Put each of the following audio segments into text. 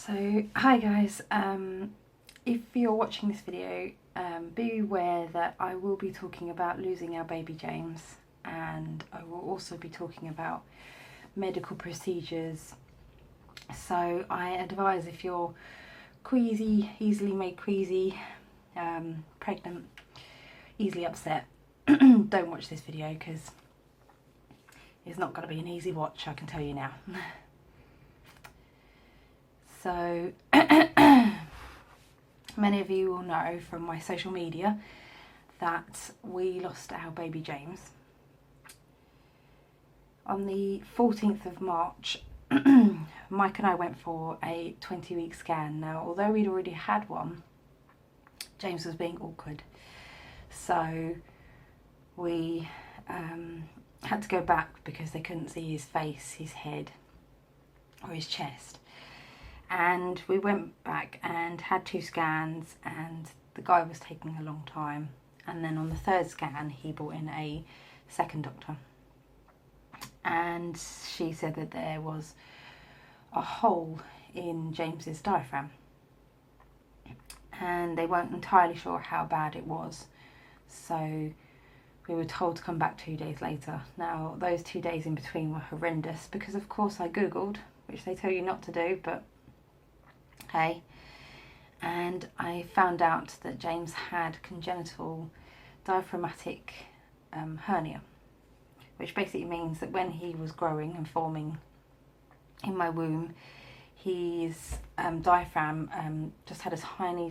So, hi guys, if you're watching this video, be aware that I will be talking about losing our baby James, and I will also be talking about medical procedures. So I advise, if you're queasy, easily made queasy, pregnant, easily upset, don't watch this video because it's not going to be an easy watch, I can tell you now. So, many of you will know from my social media that we lost our baby James. On the 14th of March, Mike and I went for a 20-week scan. Now, although we'd already had one, James was being awkward. So we had to go back because they couldn't see his face, his head or his chest. And we went back and had 2 scans, and the guy was taking a long time. And then on the 3rd scan, he brought in a second doctor. And she said that there was a hole in James's diaphragm. And they weren't entirely sure how bad it was. So we were told to come back 2 days later. Now, those 2 days in between were horrendous because, of course, I Googled, which they tell you not to do, but hey. And I found out that James had Congenital Diaphragmatic Hernia, which basically means that when he was growing and forming in my womb, his diaphragm just had a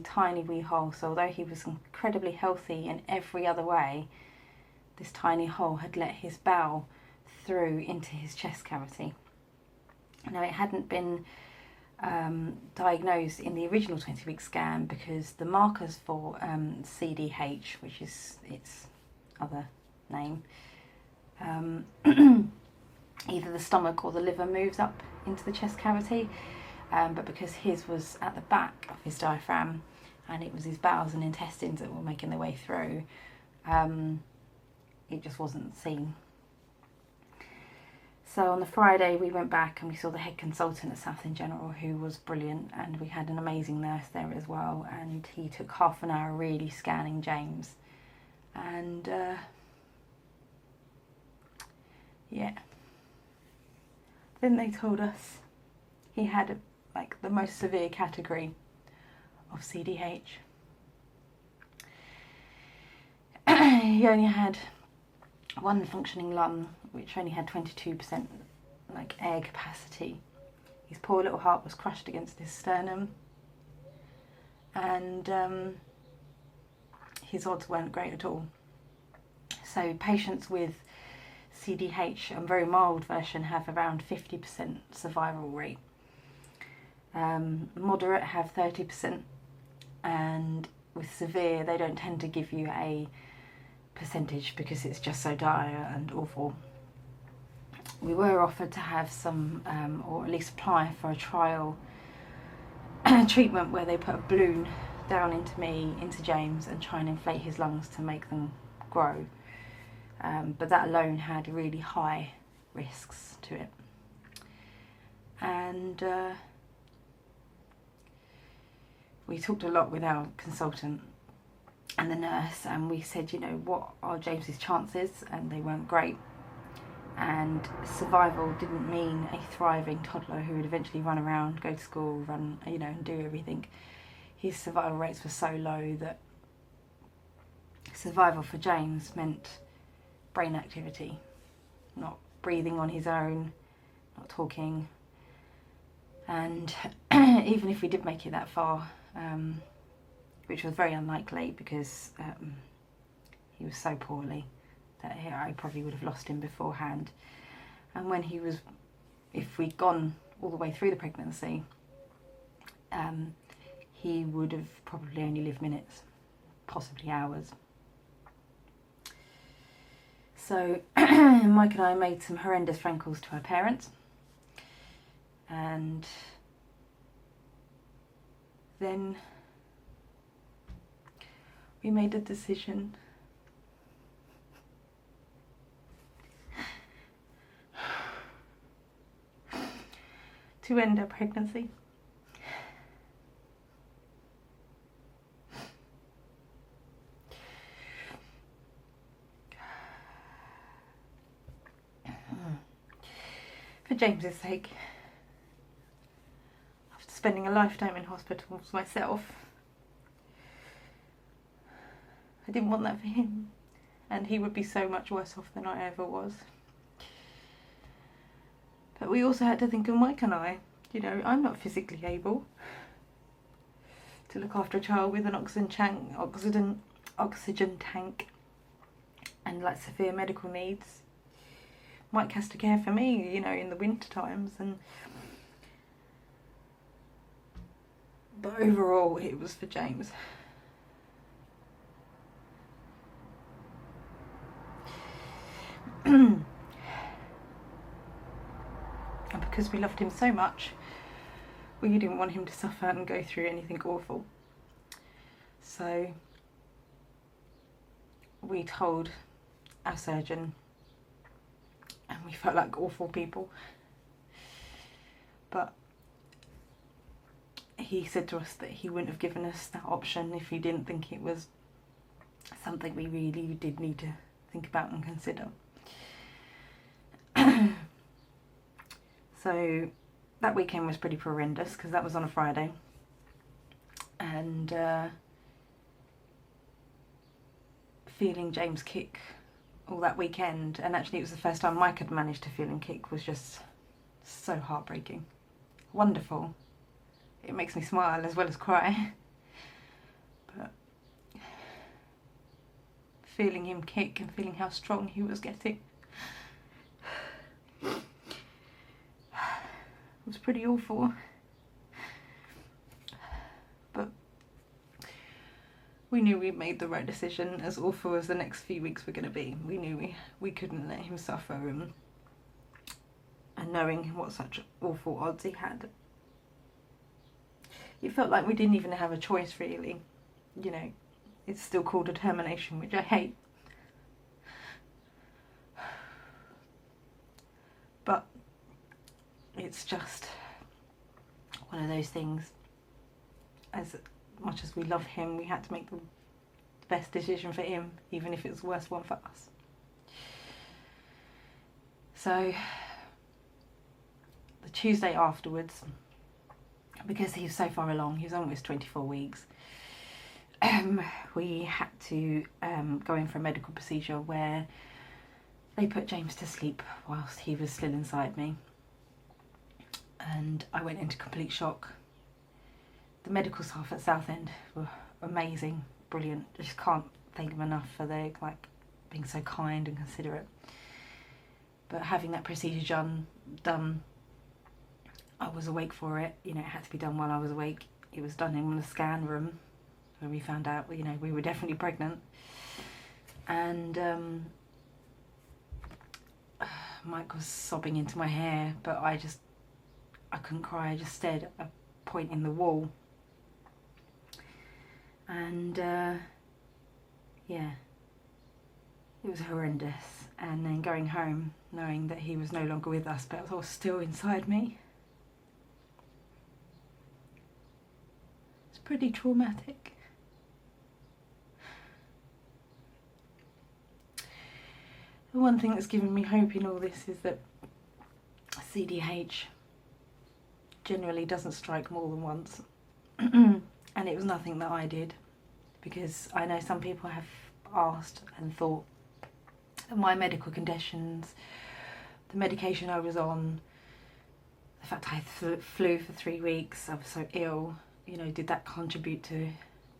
tiny wee hole. So although he was incredibly healthy in every other way, this tiny hole had let his bowel through into his chest cavity. Now, it hadn't been diagnosed in the original 20-week scan because the markers for CDH, which is its other name, either the stomach or the liver moves up into the chest cavity, but because his was at the back of his diaphragm and it was his bowels and intestines that were making their way through, it just wasn't seen. So on the Friday we went back and we saw the head consultant at Southend General, who was brilliant, and we had an amazing nurse there as well, and he took half an hour really scanning James. And yeah, then they told us he had like the most severe category of CDH. He only had one functioning lung, which only had 22% like air capacity. His poor little heart was crushed against his sternum, and his odds weren't great at all. So patients with CDH, a very mild version, have around 50% survival rate. Moderate have 30%, and with severe they don't tend to give you a percentage because it's just so dire and awful. We were offered to have some, or at least apply for a trial treatment where they put a balloon down into James and try and inflate his lungs to make them grow. But that alone had really high risks to it. And we talked a lot with our consultant and the nurse, and we said, you know, what are James's chances? And they weren't great. And survival didn't mean a thriving toddler who would eventually run around, go to school, run, you know, and do everything. His survival rates were so low that survival for James meant brain activity, not breathing on his own, not talking. And even if we did make it that far, which was very unlikely because he was so poorly that I probably would have lost him beforehand. And when he was, if we'd gone all the way through the pregnancy, he would have probably only lived minutes, possibly hours. So Mike and I made some horrendous phone calls to our parents, and then we made a decision to end our pregnancy. for James's sake. After spending a lifetime in hospitals myself, I didn't want that for him, and he would be so much worse off than I ever was. But we also had to think of Mike and I. You know, I'm not physically able to look after a child with an oxygen tank and like severe medical needs. Mike has to care for me, you know, in the winter times, but overall it was for James. And because we loved him so much, we didn't want him to suffer and go through anything awful. So we told our surgeon, and we felt like awful people, but he said to us that he wouldn't have given us that option if he didn't think it was something we really did need to think about and consider. So that weekend was pretty horrendous because that was on a Friday, and feeling James kick all that weekend, and actually it was the first time Mike had managed to feel him kick, was just so heartbreaking. Wonderful. It makes me smile as well as cry. But feeling him kick and feeling how strong he was getting was pretty awful. But we knew we'd made the right decision, as awful as the next few weeks were going to be. We knew we couldn't let him suffer, and knowing what such awful odds he had, it felt like we didn't even have a choice, really. You know, it's still called a termination, which I hate. But it's just one of those things. As much as we love him, we had to make the best decision for him, even if it was the worst one for us. So the Tuesday afterwards, because he was so far along, he was almost 24 weeks, we had to go in for a medical procedure where they put James to sleep whilst he was still inside me. And I went into complete shock. The medical staff at Southend were amazing, brilliant. I just can't thank them enough for their being so kind and considerate. But having that procedure done, I was awake for it. You know, it had to be done while I was awake. It was done in the scan room where we found out, you know, we were definitely pregnant. And Mike was sobbing into my hair, but I couldn't cry. I just stared at a point in the wall. And yeah, it was horrendous. And then going home, knowing that he was no longer with us, but it was still inside me. It's pretty traumatic. The one thing that's given me hope in all this is that CDH generally doesn't strike more than once. And it was nothing that I did, because I know some people have asked and thought that my medical conditions, the medication I was on, the fact I flew for 3 weeks, I was so ill, you know, did that contribute to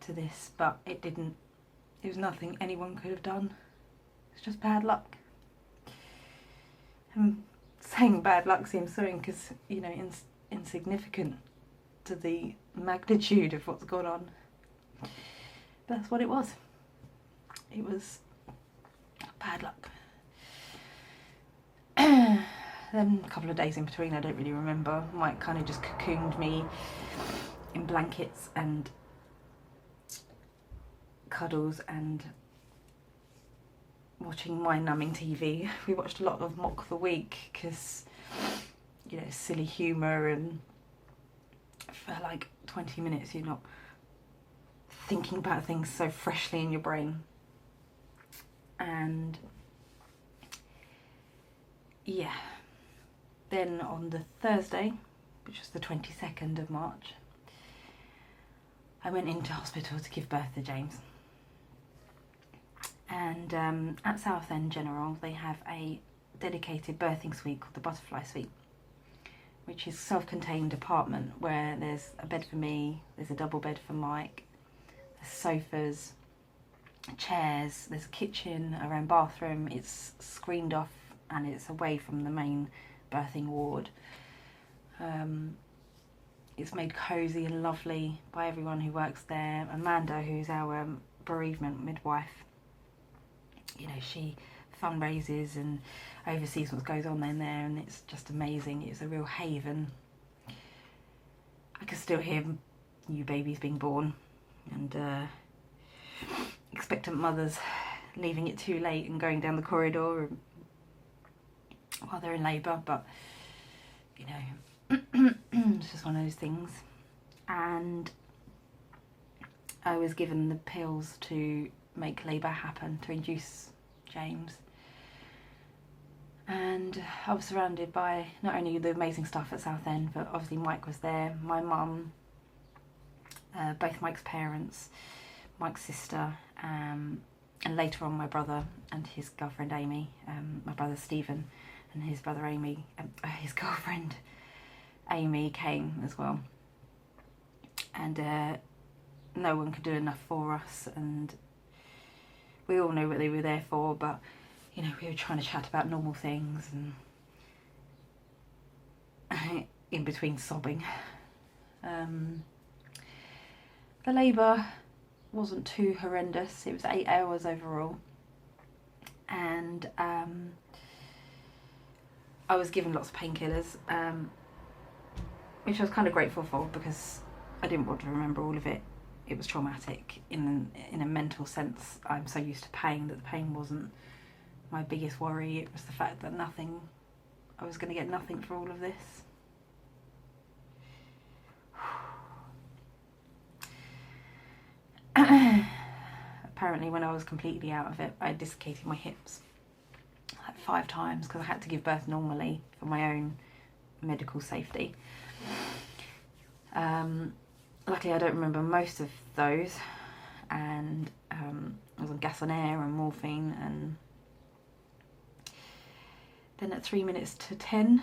this? But it didn't. It was nothing anyone could have done. It's just bad luck. And saying bad luck seems so insignificant to the magnitude of what's gone on. But that's what it was. It was bad luck. Then a couple of days in between, I don't really remember, Mike kind of just cocooned me in blankets and cuddles and watching mind-numbing TV. We watched a lot of Mock the Week because, you know, silly humour, and for like 20 minutes you're not thinking about things so freshly in your brain. And yeah, then on the Thursday, which was the 22nd of March, I went into hospital to give birth to James. And at Southend General they have a dedicated birthing suite called the Butterfly Suite, which is a self-contained apartment where there's a bed for me, there's a double bed for Mike, there's sofas, chairs, there's a kitchen, a own bathroom. It's screened off and it's away from the main birthing ward. It's made cosy and lovely by everyone who works there. Amanda, who's our bereavement midwife, you know, she fundraises and oversees what goes on in there, and it's just amazing. It's a real haven. I can still hear new babies being born and expectant mothers leaving it too late and going down the corridor while they're in labour, but you know, it's just one of those things. And I was given the pills to make labour happen, to induce James. And I was surrounded by not only the amazing staff at Southend, but obviously Mike was there, my mum, both Mike's parents, Mike's sister, and later on my brother and his girlfriend Amy, my brother Stephen and his brother Amy, his girlfriend Amy came as well. And no one could do enough for us, and we all knew what they were there for, but you know, we were trying to chat about normal things and in between sobbing. The labour wasn't too horrendous. It was 8 hours overall, and I was given lots of painkillers, which I was kind of grateful for because I didn't want to remember all of it. It was traumatic in a mental sense. I'm so used to pain that the pain wasn't my biggest worry. It was the fact that I was going to get nothing for all of this. Apparently when I was completely out of it, I dislocated my hips like 5 times because I had to give birth normally for my own medical safety. Luckily I don't remember most of those, and I was on gas and air and morphine, and then at 3 minutes to 10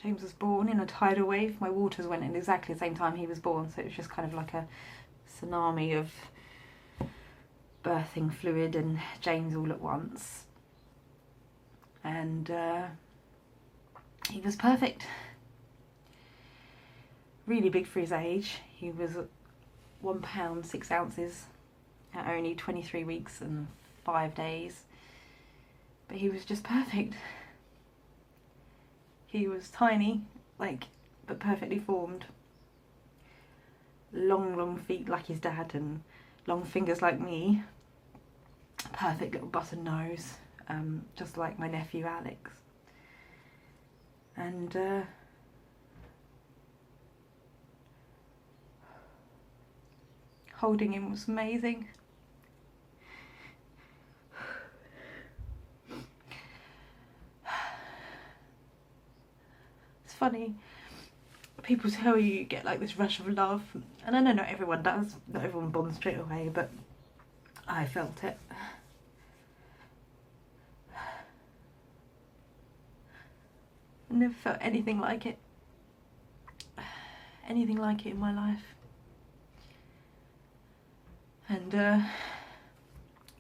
James was born in a tidal wave. My waters went in exactly the same time he was born, so it was just kind of like a tsunami of birthing fluid and James all at once. And he was perfect. Really big for his age. He was 1 pound 6 ounces at only 23 weeks and 5 days. But he was just perfect. He was tiny, but perfectly formed. Long feet like his dad and long fingers like me. Perfect little button nose, just like my nephew Alex. And holding him was amazing. It's funny, people tell you get like this rush of love, and I know not everyone does, not everyone bonds straight away, but I felt it. I never felt anything like it in my life. And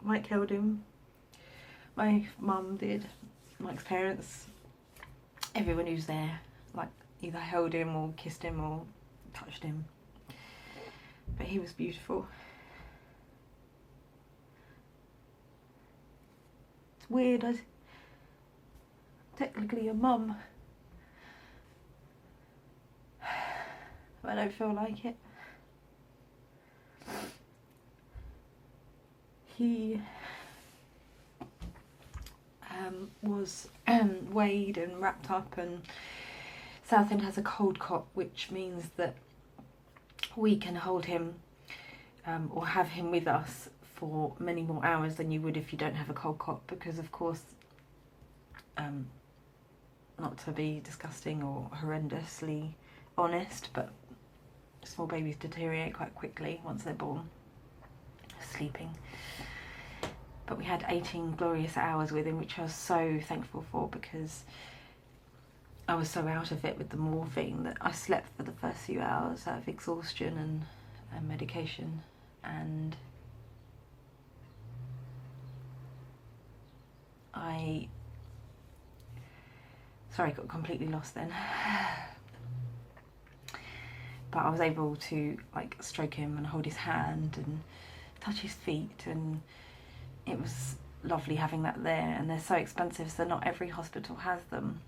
Mike held him, my mum did, Mike's parents, everyone who's there, either held him or kissed him or touched him. But he was beautiful. It's weird, I'm technically a mum, but I don't feel like it. He was weighed and wrapped up, and Southend has a cold cot, which means that we can hold him or have him with us for many more hours than you would if you don't have a cold cot, because of course Not to be disgusting or horrendously honest, but small babies deteriorate quite quickly once they're born, sleeping. But we had 18 glorious hours with him, which I was so thankful for, because I was so out of it with the morphine that I slept for the first few hours out of exhaustion and medication. And sorry, I got completely lost then. But I was able to like stroke him and hold his hand and touch his feet, and it was lovely having that there. And they're so expensive, so not every hospital has them,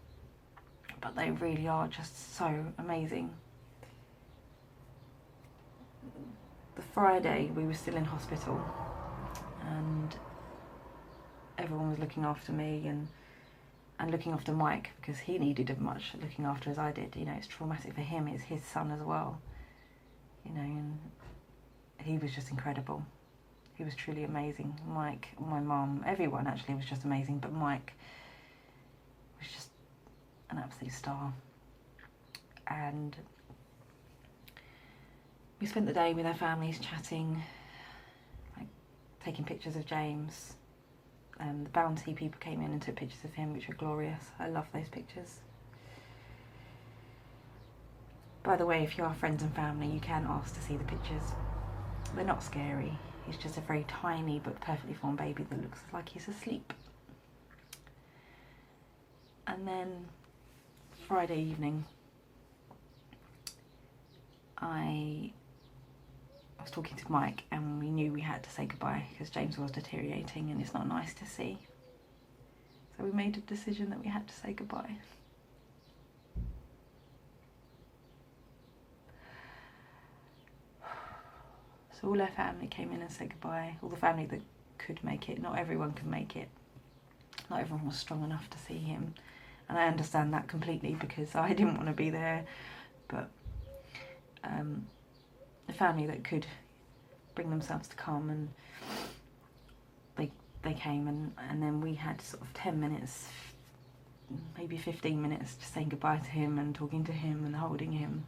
but they really are just so amazing. The Friday we were still in hospital and everyone was looking after me and looking after Mike, because he needed as much looking after as I did. You know, it's traumatic for him, it's his son as well, you know, and he was just incredible. He was truly amazing. Mike, my mum, everyone actually was just amazing, but Mike was just an absolute star. And we spent the day with our families chatting, like taking pictures of James. The Bounty people came in and took pictures of him, which were glorious. I love those pictures. By the way, if you are friends and family, you can ask to see the pictures. They're not scary. He's just a very tiny but perfectly formed baby that looks like he's asleep. And then Friday evening, I was talking to Mike and we knew we had to say goodbye because James was deteriorating and it's not nice to see. So we made a decision that we had to say goodbye. So all our family came in and said goodbye, all the family that could make it. Not everyone could make it. Not everyone was strong enough to see him. And I understand that completely because I didn't want to be there, but the family that could bring themselves to come, and they came, and then we had sort of 10 minutes, maybe 15 minutes, just saying goodbye to him and talking to him and holding him.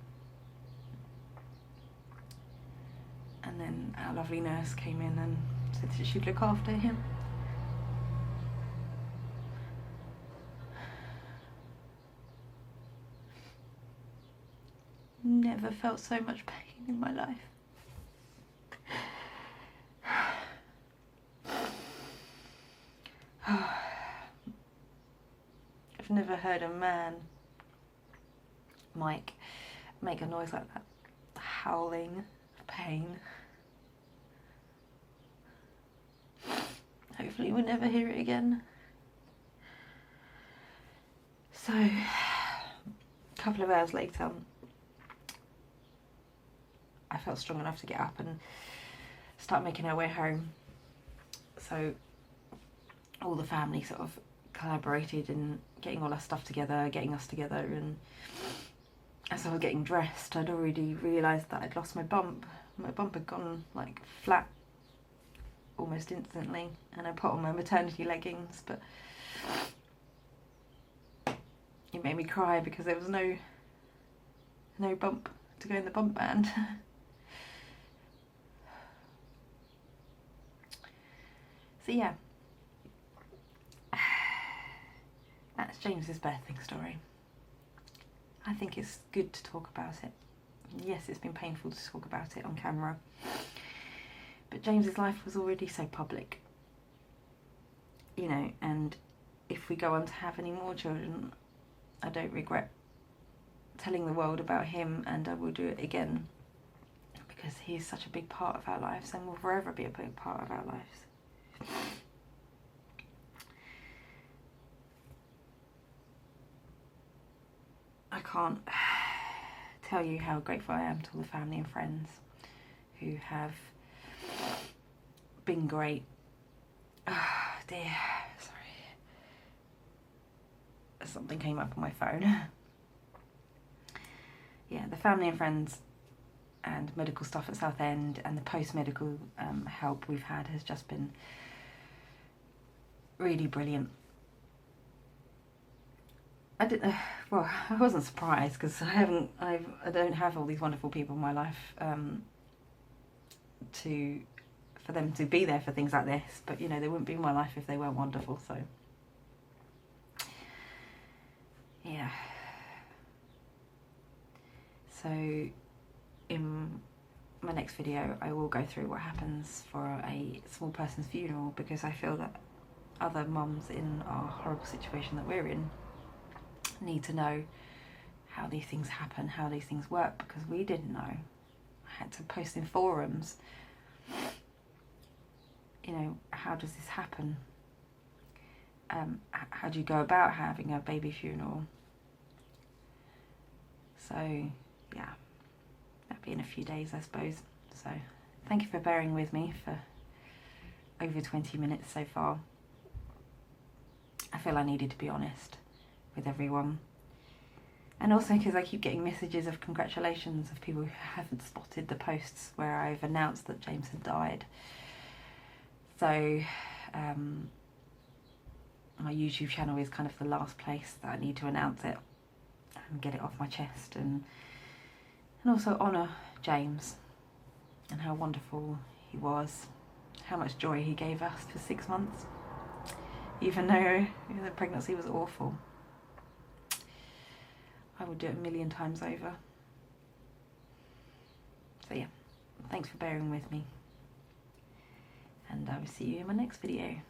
And then our lovely nurse came in and said that she'd look after him. Never felt so much pain in my life. I've never heard a man, Mike, make a noise like that. Howling of pain. Hopefully we'll never hear it again. So, a couple of hours later, I felt strong enough to get up and start making our way home. So all the family sort of collaborated in getting all our stuff together, getting us together, and as I was getting dressed, I'd already realised that I'd lost my bump. My bump had gone like flat almost instantly, and I put on my maternity leggings, but it made me cry because there was no bump to go in the bump band. So yeah, that's James's birthing story. I think it's good to talk about it. Yes, it's been painful to talk about it on camera, but James's life was already so public, you know, and if we go on to have any more children, I don't regret telling the world about him, and I will do it again because he's such a big part of our lives and will forever be a big part of our lives. I can't tell you how grateful I am to all the family and friends who have been great. Oh dear, sorry. Something came up on my phone. Yeah, the family and friends and medical staff at Southend and the post-medical help we've had has just been really brilliant. I didn't. Well, I wasn't surprised because I don't have all these wonderful people in my life for them to be there for things like this. But you know, they wouldn't be in my life if they weren't wonderful. So yeah. So in my next video, I will go through what happens for a small person's funeral, because I feel that other mums in our horrible situation that we're in need to know how these things happen, how these things work, because we didn't know. I had to post in forums, you know, how does this happen? How do you go about having a baby funeral? So yeah, that'll be in a few days, I suppose. So thank you for bearing with me for over 20 minutes so far. I feel I needed to be honest with everyone. And also because I keep getting messages of congratulations of people who haven't spotted the posts where I've announced that James had died. So my YouTube channel is kind of the last place that I need to announce it and get it off my chest, and also honour James and how wonderful he was, how much joy he gave us for 6 months, even though the pregnancy was awful. I would do it 1,000,000 times over. So yeah, thanks for bearing with me, and I will see you in my next video.